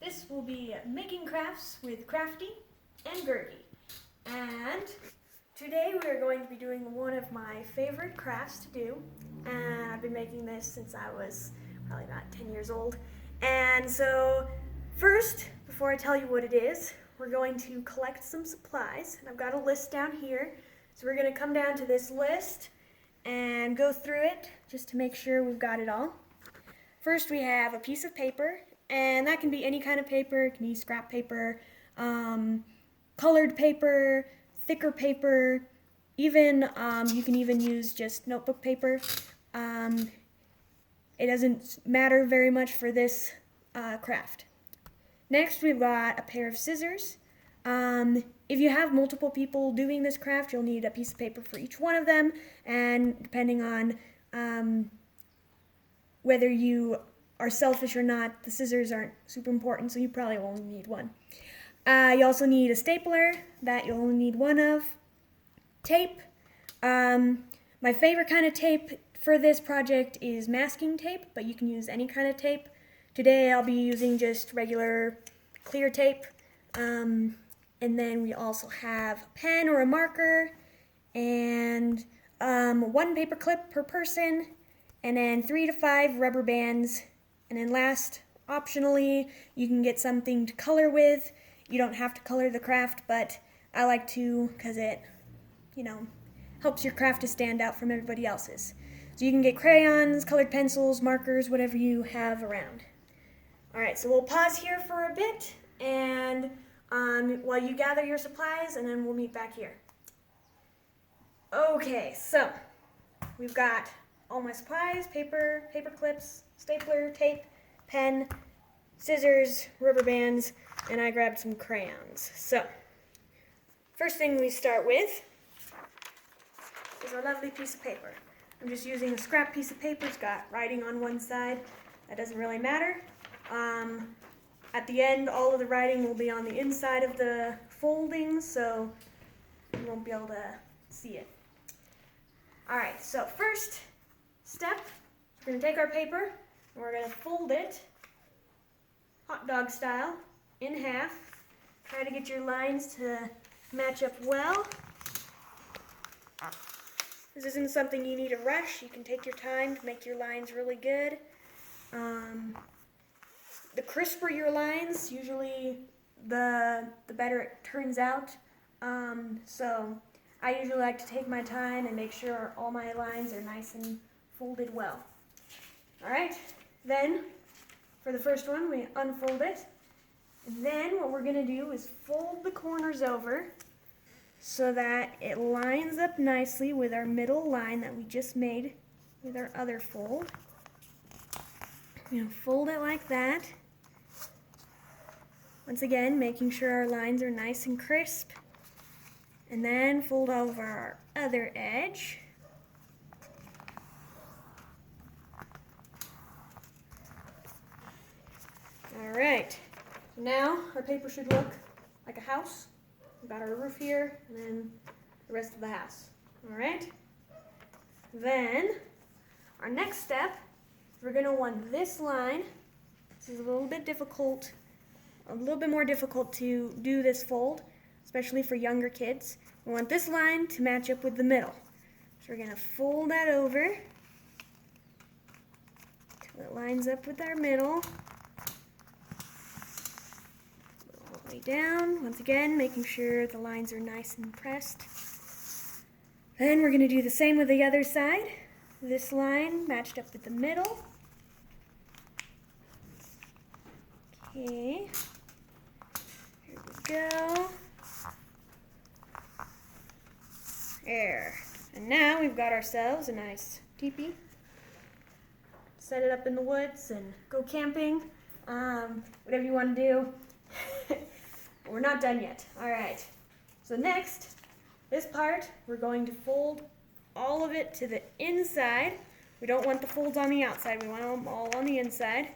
This will be making crafts with Crafti and Gurgi. And today we are going to be doing one of my favorite crafts to do. And I've been making this since I was probably about 10 years old. And so first, before I tell you what it is, we're going to collect some supplies. And I've got a list down here. So we're going to come down to this list and go through it just to make sure we've got it all. First we have a piece of paper, and that can be any kind of paper. It can be scrap paper, colored paper, thicker paper, even you can even use just notebook paper. It doesn't matter very much for this craft. Next we've got a pair of scissors. If you have multiple people doing this craft, you'll need a piece of paper for each one of them, and depending on whether you are selfish or not, the scissors aren't super important, so you probably only need one. You also need a stapler that you'll only need one of. Tape. My favorite kind of tape for this project is masking tape, but you can use any kind of tape. Today I'll be using just regular clear tape. And then we also have a pen or a marker, and one paper clip per person, and then 3 to 5 rubber bands. And then last, optionally, you can get something to color with. You don't have to color the craft, but I like to because it, helps your craft to stand out from everybody else's. So you can get crayons, colored pencils, markers, whatever you have around. Alright, so we'll pause here for a bit, and while you gather your supplies, and then we'll meet back here. Okay, so we've got all my supplies: paper, paper clips, stapler, tape, pen, scissors, rubber bands, and I grabbed some crayons. So, first thing we start with is our lovely piece of paper. I'm just using a scrap piece of paper. It's got writing on one side. That doesn't really matter. At the end, all of the writing will be on the inside of the folding, so you won't be able to see it. Alright, so first step, we're going to take our paper and we're going to fold it hot dog style in half. Try to get your lines to match up well. This isn't something you need to rush. You can take your time to make your lines really good. The crisper your lines, usually the better it turns out. So I usually like to take my time and make sure all my lines are nice and folded well. Alright, then for the first one we unfold it. And then what we're going to do is fold the corners over so that it lines up nicely with our middle line that we just made with our other fold. We're going to fold it like that. Once again, making sure our lines are nice and crisp. And then fold over our other edge. Alright, so now our paper should look like a house. We've got our roof here, and then the rest of the house. Alright? Then, our next step, we're going to want this line. This is a little bit difficult. A little bit more difficult to do this fold, especially for younger kids. We want this line to match up with the middle. So we're going to fold that over till it lines up with our middle. All the way down. Once again, making sure the lines are nice and pressed. Then we're going to do the same with the other side. This line matched up with the middle. Okay. Here we go. There. And now we've got ourselves a nice teepee. Set it up in the woods and go camping. Whatever you want to do. We're not done yet. Alright. So next, this part, we're going to fold all of it to the inside. We don't want the folds on the outside. We want them all on the inside.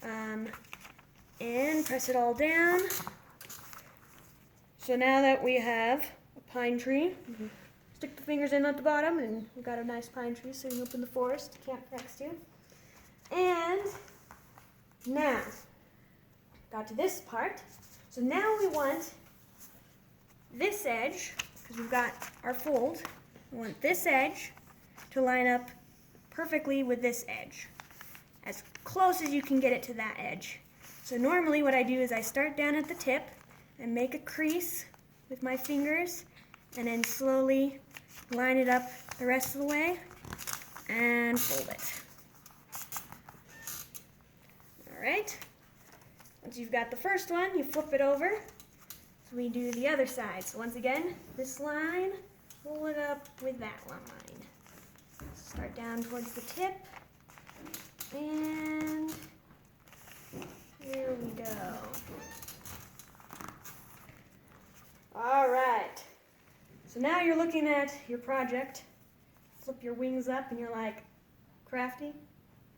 And press it all down. So now that we have a pine tree, stick the fingers in at the bottom, and we've got a nice pine tree sitting up in the forest to camp next to. And now, got to this part. So now we want this edge, because we've got our fold, we want this edge to line up perfectly with this edge, as close as you can get it to that edge. So normally what I do is I start down at the tip and make a crease with my fingers and then slowly line it up the rest of the way and fold it. All right. Once you've got the first one, you flip it over. So we do the other side. So once again, this line, pull it up with that line. Start down towards the tip, and here we go. All right. So now you're looking at your project. Flip your wings up, and you're like, Crafty,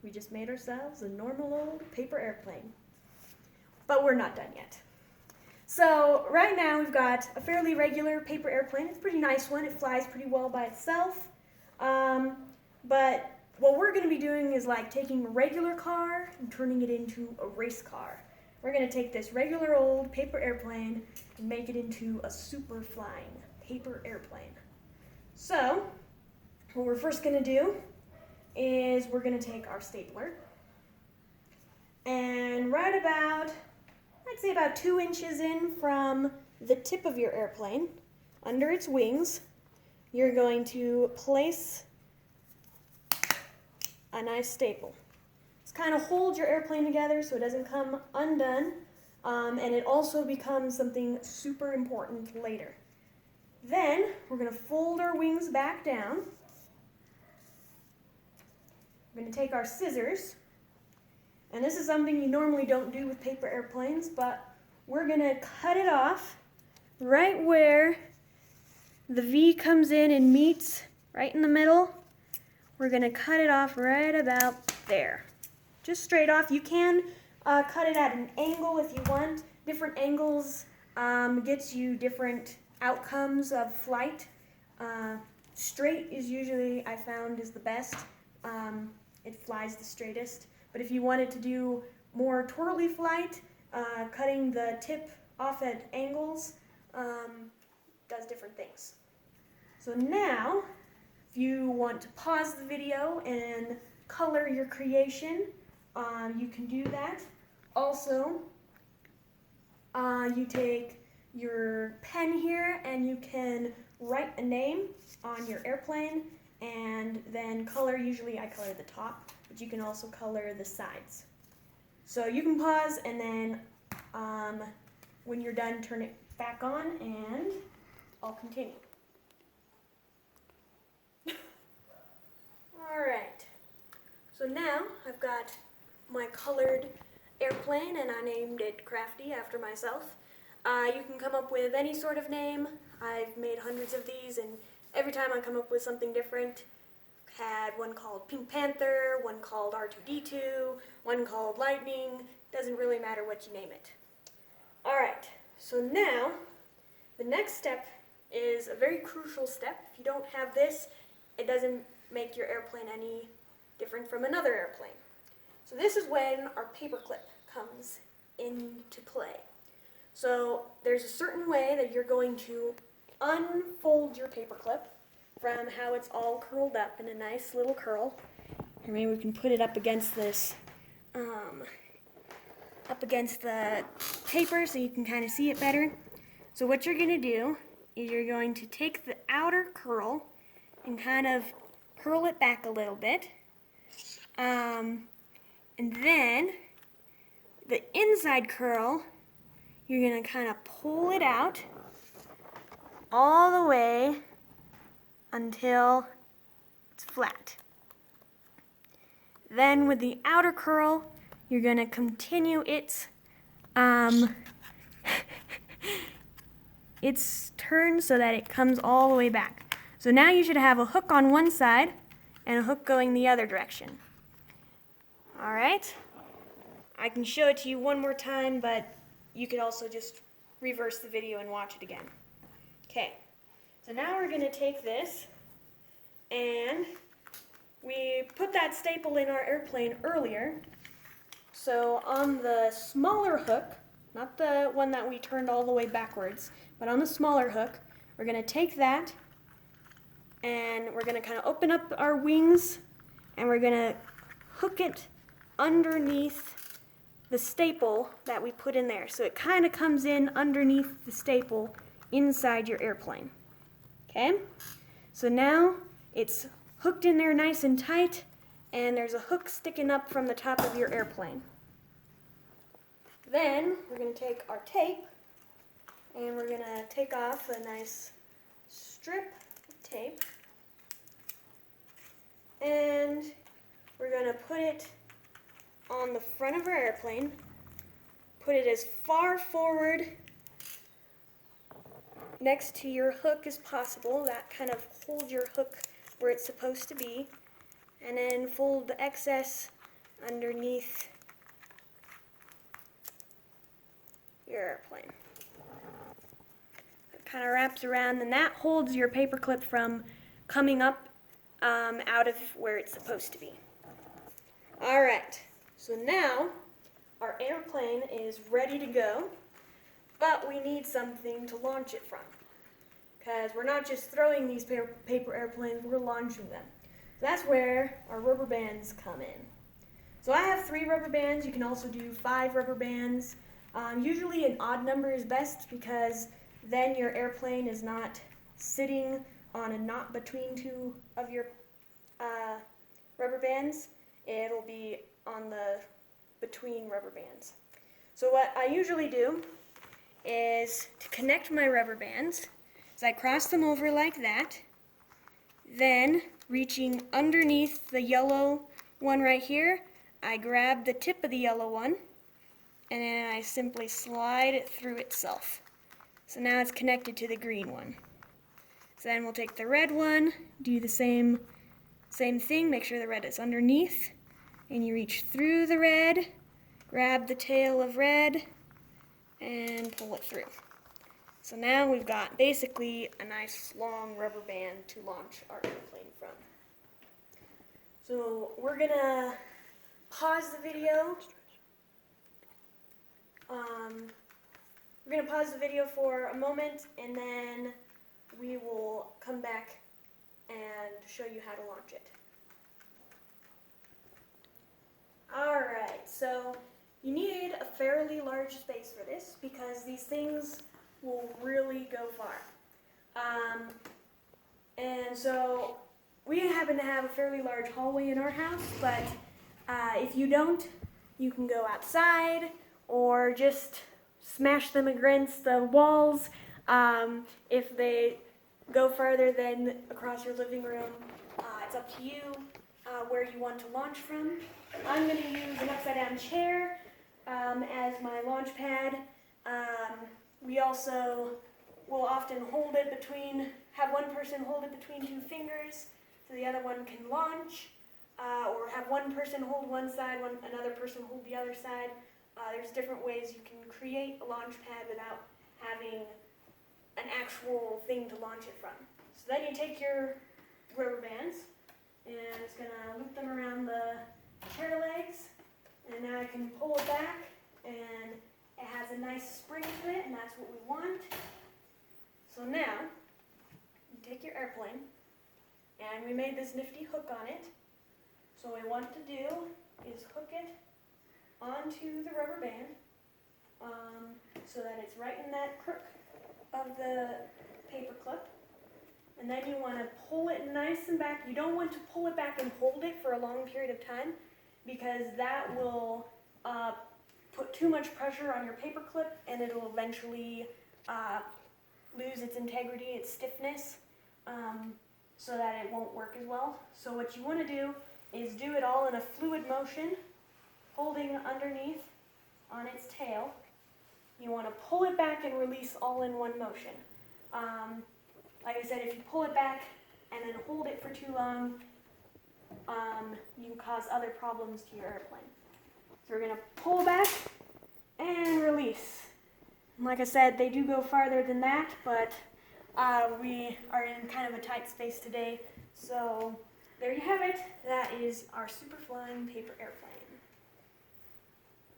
we just made ourselves a normal old paper airplane. But we're not done yet. So right now we've got a fairly regular paper airplane. It's a pretty nice one. It flies pretty well by itself. But what we're going to be doing is like taking a regular car and turning it into a race car. We're going to take this regular old paper airplane and make it into a super flying paper airplane. So what we're first going to do is we're going to take our stapler and right about, I'd say about 2 inches in from the tip of your airplane, under its wings, you're going to place a nice staple. Just kind of hold your airplane together so it doesn't come undone, and it also becomes something super important later. Then we're going to fold our wings back down. We're going to take our scissors. And this is something you normally don't do with paper airplanes, but we're going to cut it off right where the V comes in and meets right in the middle. We're going to cut it off right about there. Just straight off. You can cut it at an angle if you want. Different angles gets you different outcomes of flight. Straight is usually, I found, is the best. It flies the straightest. But if you wanted to do more twirly flight, cutting the tip off at angles does different things. So now, if you want to pause the video and color your creation, you can do that. Also, you take your pen here and you can write a name on your airplane and then color. Usually I color the top, but you can also color the sides. So you can pause and then when you're done, turn it back on and I'll continue. Alright, so now I've got my colored airplane and I named it Crafty after myself. You can come up with any sort of name. I've made hundreds of these and every time I come up with something different. Had one called Pink Panther, one called R2-D2, one called Lightning. Doesn't really matter what you name it. Alright, so now the next step is a very crucial step. If you don't have this, it doesn't make your airplane any different from another airplane. So this is when our paperclip comes into play. So there's a certain way that you're going to unfold your paperclip from how it's all curled up in a nice little curl. Or maybe we can put it up against this, up against the paper so you can kind of see it better. So what you're going to do is you're going to take the outer curl and kind of curl it back a little bit. And then the inside curl, you're going to kind of pull it out all the way until it's flat. Then with the outer curl, you're going to continue its its turn so that it comes all the way back. So now you should have a hook on one side and a hook going the other direction. Alright, I can show it to you one more time, but you could also just reverse the video and watch it again. Okay, so now we're going to take this and we put that staple in our airplane earlier. So on the smaller hook, not the one that we turned all the way backwards, but on the smaller hook. We're going to take that and we're going to kind of open up our wings and we're going to hook it underneath the staple that we put in there. So it kind of comes in underneath the staple inside your airplane. Okay? So now it's hooked in there nice and tight, and there's a hook sticking up from the top of your airplane. Then we're going to take our tape and we're going to take off a nice strip of tape, and we're going to put it on the front of our airplane, put it as far forward next to your hook as possible. That kind of holds your hook where it's supposed to be, and then fold the excess underneath your airplane. It kind of wraps around, and that holds your paper clip from coming up out of where it's supposed to be. Alright, so now our airplane is ready to go, but we need something to launch it from, because we're not just throwing these paper airplanes, we're launching them. So that's where our rubber bands come in. So I have 3 rubber bands. You can also do 5 rubber bands. Usually an odd number is best, because then your airplane is not sitting on a knot between 2 of your rubber bands. It'll be on the between rubber bands. So what I usually do is, to connect my rubber bands, is I cross them over like that, then reaching underneath the yellow one right here, I grab the tip of the yellow one, and then I simply slide it through itself. So now it's connected to the green one. So then we'll take the red one, do the same thing, make sure the red is underneath, and you reach through the red, grab the tail of red, and pull it through. So now we've got basically a nice long rubber band to launch our airplane from. So we're gonna pause the video. We're gonna pause the video for a moment, and then we will come back and show you how to launch it. Alright, so you need a fairly large space for this, because these things will really go far. And so we happen to have a fairly large hallway in our house, but if you don't, you can go outside or just smash them against the walls. If they go farther than across your living room, it's up to you where you want to launch from. I'm going to use an upside-down chair as my launch pad. We also will often have one person hold it between 2 fingers so the other one can launch, or have one person hold one side, another person hold the other side. There's different ways you can create a launch pad without having an actual thing to launch it from. So then you take your rubber bands, and it's going to loop them around the chair legs, and now I can pull it back, and it has a nice spring to it, and that's what we want. So now, you take your airplane, and we made this nifty hook on it. So what we want to do is hook it onto the rubber band, so that it's right in that crook of the paper clip. And then you want to pull it nice and back. You don't want to pull it back and hold it for a long period of time, because that will put too much pressure on your paper clip, and it'll eventually lose its integrity, its stiffness, so that it won't work as well. So what you want to do is do it all in a fluid motion, holding underneath on its tail. You want to pull it back and release all in one motion. Like I said, if you pull it back and then hold it for too long, you can cause other problems to your airplane. So we're going to pull back and release. And like I said, they do go farther than that, but we are in kind of a tight space today. So there you have it. That is our super flying paper airplane.